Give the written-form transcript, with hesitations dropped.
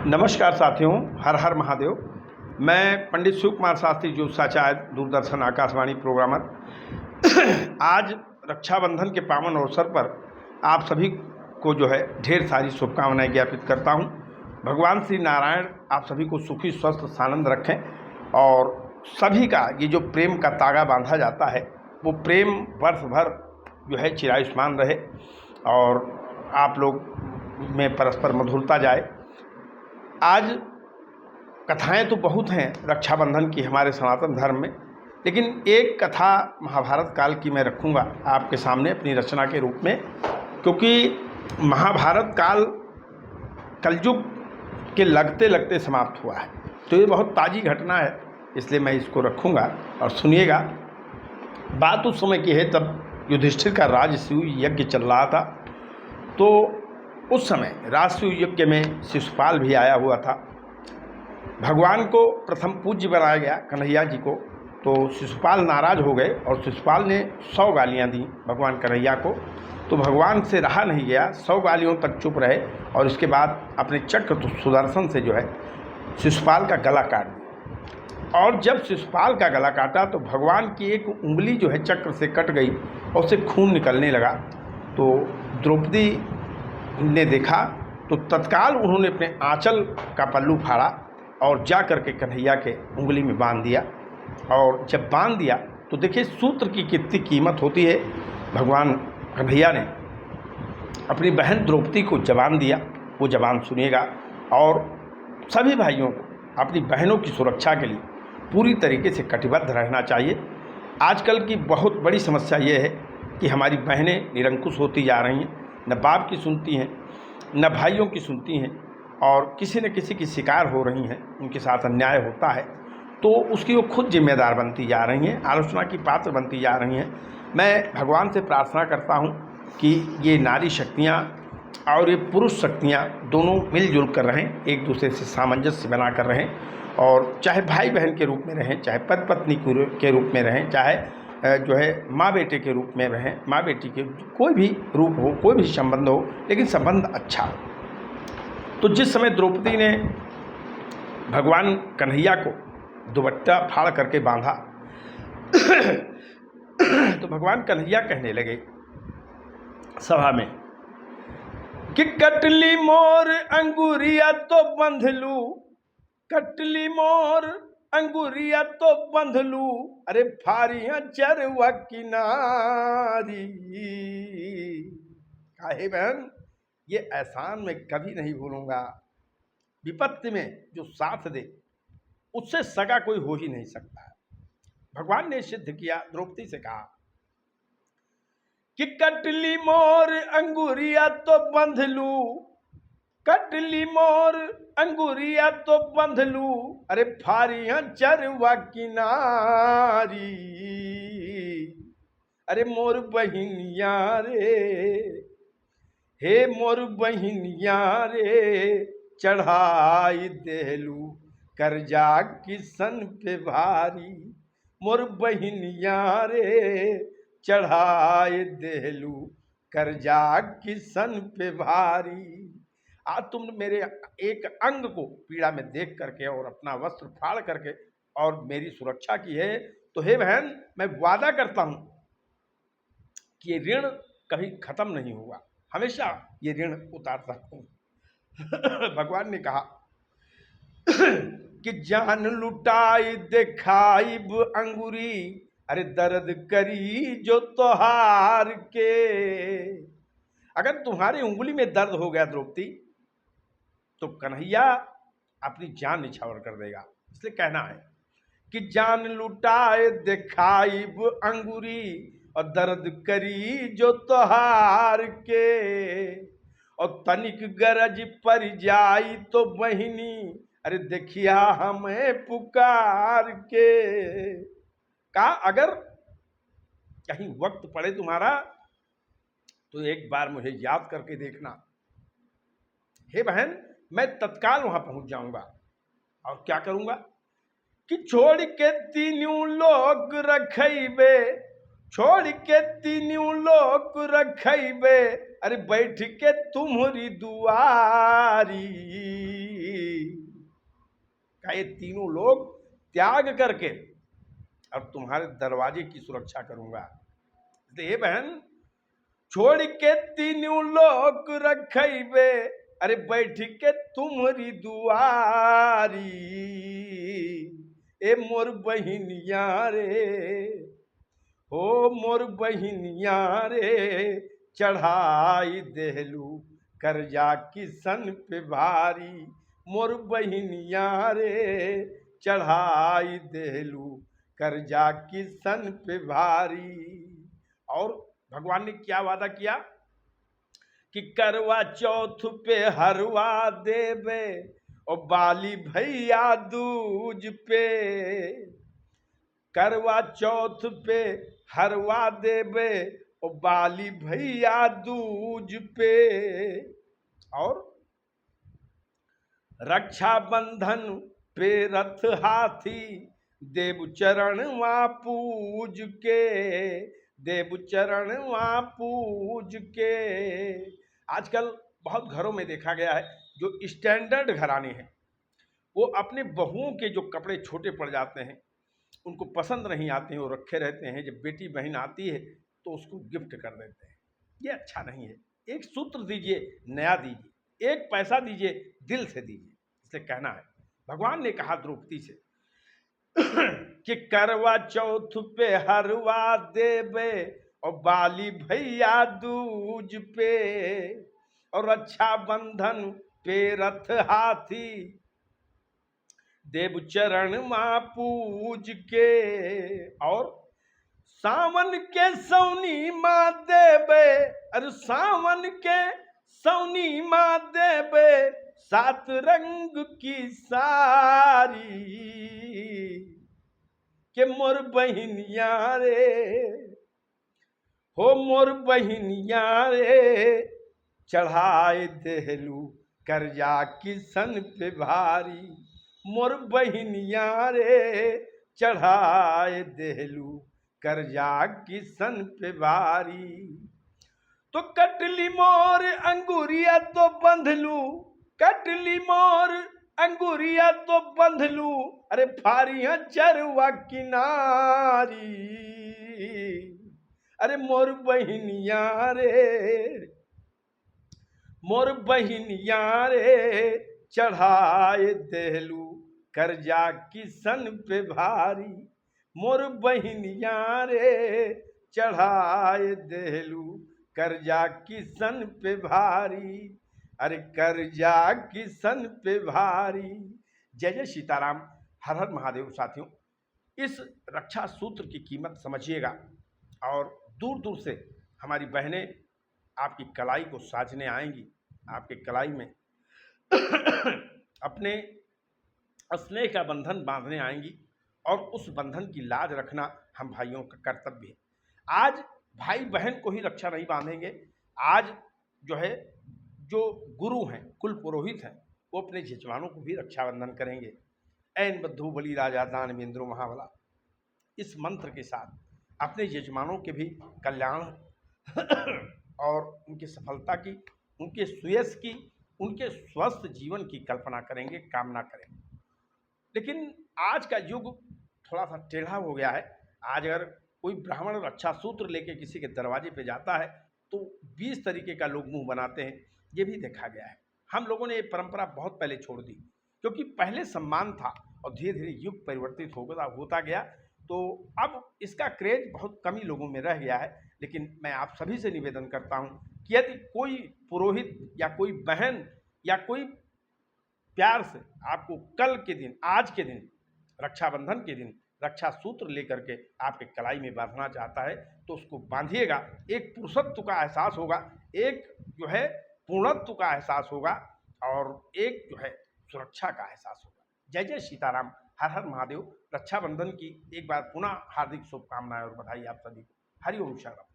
नमस्कार साथियों, हर हर महादेव। मैं पंडित शिव कुमार शास्त्री ज्योतिषाचार्य, दूरदर्शन आकाशवाणी प्रोग्रामर। आज रक्षाबंधन के पावन अवसर पर आप सभी को जो है ढेर सारी शुभकामनाएं ज्ञापित करता हूं। भगवान श्री नारायण आप सभी को सुखी स्वस्थ सानंद रखें और सभी का ये जो प्रेम का तागा बांधा जाता है वो प्रेम वर्ष भर जो है चिरायुष्मान रहे और आप लोग में परस्पर मधुरता जाए। आज कथाएं तो बहुत हैं रक्षाबंधन की हमारे सनातन धर्म में, लेकिन एक कथा महाभारत काल की मैं रखूंगा आपके सामने अपनी रचना के रूप में, क्योंकि महाभारत काल कलयुग के लगते लगते समाप्त हुआ है, तो ये बहुत ताज़ी घटना है, इसलिए मैं इसको रखूंगा और सुनिएगा। बात उस समय की है तब युधिष्ठिर का राजसूय यज्ञ चल रहा था। तो उस समय राजसूय यज्ञ में शिशुपाल भी आया हुआ था। भगवान को प्रथम पूज्य बनाया गया कन्हैया जी को, तो शिशुपाल नाराज हो गए और शिशुपाल ने 100 गालियाँ दी भगवान कन्हैया को। तो भगवान से रहा नहीं गया, 100 गालियों तक चुप रहे और इसके बाद अपने चक्र तो सुदर्शन से जो है शिशुपाल का गला काट दिया। और जब शिशुपाल का गला काटा तो भगवान की एक उंगली जो है चक्र से कट गई और उससे खून निकलने लगा। तो द्रौपदी ने देखा तो तत्काल उन्होंने अपने आंचल का पल्लू फाड़ा और जा कर के कन्हैया के उंगली में बांध दिया। और जब बांध दिया तो देखिए सूत्र की कितनी कीमत होती है। भगवान कन्हैया ने अपनी बहन द्रौपदी को जबान दिया, वो जबान सुनिएगा। और सभी भाइयों को अपनी बहनों की सुरक्षा के लिए पूरी तरीके से कटिबद्ध रहना चाहिए। आजकल की बहुत बड़ी समस्या ये है कि हमारी बहनें निरंकुश होती जा रही हैं, न बाप की सुनती हैं न भाइयों की सुनती हैं और किसी न किसी की शिकार हो रही हैं, उनके साथ अन्याय होता है तो उसकी वो खुद जिम्मेदार बनती जा रही हैं, आलोचना की पात्र बनती जा रही हैं। मैं भगवान से प्रार्थना करता हूँ कि ये नारी शक्तियाँ और ये पुरुष शक्तियाँ दोनों मिलजुल कर रहें, एक दूसरे से सामंजस्य बना कर रहें और चाहे भाई बहन के रूप में रहें, चाहे पति पत्नी के रूप में रहें, चाहे जो है माँ बेटे के रूप में रहें, माँ बेटी के कोई भी रूप हो, कोई भी संबंध हो, लेकिन संबंध अच्छा हो। तो जिस समय द्रौपदी ने भगवान कन्हैया को दुपट्टा फाड़ करके बांधा तो भगवान कन्हैया कहने लगे सभा में कि कटली मोर अंगुरिया तो बंध लू, कटली मोर अंगुरिया तो बंध लू, अरे फारियां चरवा किनारी। काहे बहन, ये एहसान मैं कभी नहीं भूलूंगा। विपत्ति में जो साथ दे उससे सगा कोई हो ही नहीं सकता। भगवान ने सिद्ध किया, द्रौपदी से कहा कि कटली मोर अंगुरिया तो बंध लू, कटली मोर अंगुरिया तो बंध लू, अरे फारियां चरवा किनारी। अरे मोर बहिनिया रे, हे मोर बहिनिया रे, चढ़ाई देलू कर्जा किसन पे भारी। मोर बहिनिया रे, चढ़ाई देलू कर्जा किसन पे भारी। आज तुम मेरे एक अंग को पीड़ा में देख करके और अपना वस्त्र फाड़ करके और मेरी सुरक्षा की है, तो हे बहन मैं वादा करता हूं कि ये ऋण कभी खत्म नहीं हुआ, हमेशा ये ऋण उतार सकता हूं। भगवान ने कहा कि जान लुटाई देखाइब अंगुरी, अरे दर्द करी जो तोहार के। अगर तुम्हारी उंगली में दर्द हो गया द्रौपदी तो कन्हैया अपनी जान निछावर कर देगा। इसलिए कहना है कि जान लुटाए देखाइब अंगुरी और दर्द करी जो तोहार के, और तनिक गरज पर जाई तो बहिनी, अरे देखिया हमें पुकार के। कहा अगर कहीं वक्त पड़े तुम्हारा तो एक बार मुझे याद करके देखना। हे बहन मैं तत्काल वहां पहुंच जाऊंगा और क्या करूंगा कि छोड़ के तीनों लोग रखैबे, छोड़ के तीनों लोग रखैबे, अरे बैठ के तुम्हारी दुआरी। का ये तीनों लोग त्याग करके और तुम्हारे दरवाजे की सुरक्षा करूंगा। इसलिए बहन, छोड़ के तीनों लोग रखबे, अरे बैठ के तुम्हारी दुआरी, ए मोर बहिनिया रे, हो मोर बहिनिया रे, चढ़ाई देहलू कर्जा किसन पे भारी, मोर बहिनिया रे, चढ़ाई देहलू कर्जा किसन पे भारी। और भगवान ने क्या वादा किया कि करवा चौथ पे हरवा देवे और बाली भैया दूज पे, करवा चौथ पे हरवा देवे और बाली भैया दूज पे, और रक्षा बंधन पे रथ हाथी देव चरण वहाँ पूज के, देव चरण वहाँ पूज के। आजकल बहुत घरों में देखा गया है जो स्टैंडर्ड घराने हैं वो अपने बहुओं के जो कपड़े छोटे पड़ जाते हैं, उनको पसंद नहीं आते हैं, वो रखे रहते हैं। जब बेटी बहन आती है तो उसको गिफ्ट कर देते हैं। ये अच्छा नहीं है। एक सूत्र दीजिए, नया दीजिए, एक पैसा दीजिए, दिल से दीजिए। इसलिए कहना है, भगवान ने कहा द्रौपदी से कि करवा चौथ पे हरवा देवे और बाली भैया दूज पे, और रक्षा बंधन पे रथ हाथी देव चरण माँ पूज के, और सावन के सौनी माँ देवे, अरे सावन के सौनी माँ देवे, सात रंग की सारी, के मोर बहिनिया रे, हो मोर बहिनिया रे, चढ़ाए देहलू कर्जा किसन पे भारी, मोर बहिनिया रे, चढ़ाए देहलू कर्जा किसन पे भारी। तो कटली मोर अंगुरिया तो बंधलू, कटली मोर अंगुरिया तो बंधलू, अरे फारिया चरवा किनारी, अरे मोर बहिनिया रे, मोर बहिनिया रे, चढ़ाए देहलू कर्जा किसन पे भारी, मोर बहिनिया रे, चढ़ाए देहलू कर्जा किसन पे भारी, अरे कर्जा किसन पे भारी। जय जय सीताराम, हर हर महादेव। साथियों, इस रक्षा सूत्र की कीमत समझिएगा। और दूर दूर से हमारी बहनें आपकी कलाई को साजने आएंगी, आपके कलाई में अपने स्नेह का बंधन बांधने आएंगी, और उस बंधन की लाज रखना हम भाइयों का कर्तव्य है। आज भाई बहन को ही रक्षा नहीं बांधेंगे, आज जो है जो गुरु हैं, कुल पुरोहित हैं, वो अपने जजमानों को भी रक्षाबंधन करेंगे। ऐन बद्धू बलि राजा दानवेंद्रो महाबला, इस मंत्र के साथ अपने यजमानों के भी कल्याण और उनकी सफलता की, उनके सुयश की, उनके स्वस्थ जीवन की कल्पना करेंगे, कामना करेंगे। लेकिन आज का युग थोड़ा सा टेढ़ा हो गया है। आज अगर कोई ब्राह्मण रक्षा सूत्र लेके किसी के दरवाजे पे जाता है तो 20 तरीके का लोग मुंह बनाते हैं, ये भी देखा गया है। हम लोगों ने ये परंपरा बहुत पहले छोड़ दी, क्योंकि पहले सम्मान था और धीरे धीरे युग परिवर्तित होता गया, तो अब इसका क्रेज बहुत कम ही लोगों में रह गया है। लेकिन मैं आप सभी से निवेदन करता हूँ कि यदि कोई पुरोहित या कोई बहन या कोई प्यार से आपको कल के दिन, आज के दिन, रक्षाबंधन के दिन रक्षा सूत्र लेकर के आपके कलाई में बांधना चाहता है, तो उसको बांधिएगा। एक पुरुषत्व का एहसास होगा, एक जो है पूर्णत्व का एहसास होगा, और एक जो है सुरक्षा का एहसास होगा। जय जय सीताराम, हर हर महादेव। रक्षाबंधन की एक बार पुनः हार्दिक शुभकामनाएं और बधाई आप सभी को। हरि ओम शरण।